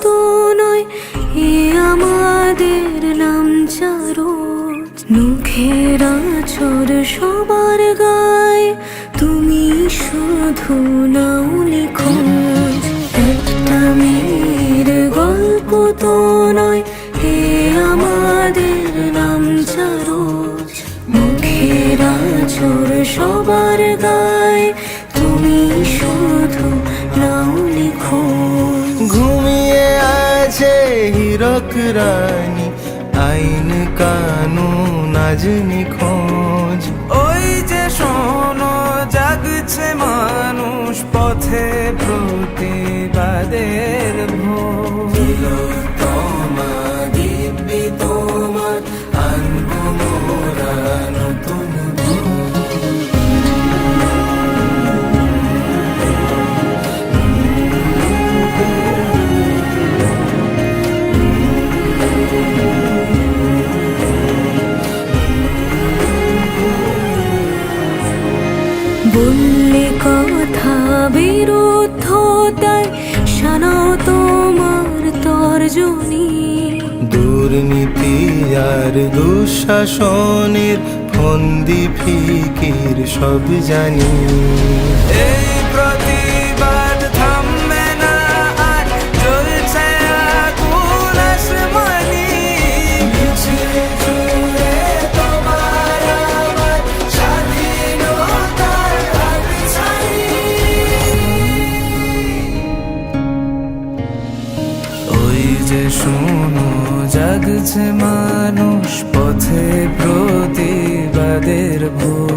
তো নয় এ আমাদের নাম চারো, মুখের আঁচড় সবার গায়ে, তুমি শুধু নাও নিখোঁজ। একটা মেয়ের গল্প তো নয় এ আমাদের নাম চারো, মুখের আঁচড় সবার গায়ে, তুমি শুধু নাও নিখোঁজ। ঘুমিয়ে আছে হীরক রানী, আইন কানুন আজ নিখোঁজ। ওই যে শোনো জাগছে মানুষ পথে প্রতিবাদের ভোর। তোমা দিব্যি তোমার আনবো মোরা নতুন ভোর। বললে কথা বিরুদ্ধতায়, শানাও তোমার তর্জনী। দুর্নীতি আর দুঃশাসনের ফন্দি ফিকির সব জানি। এই প্রতিবাদ থামবে না আর, চলছে আগুন আসমানি। মিছিল জুড়ে তোমার আমার স্বাধীনতার হাতছানি। ওই যে শোনো জাগছে মানুষ পথে প্রতিবাদের ভোর।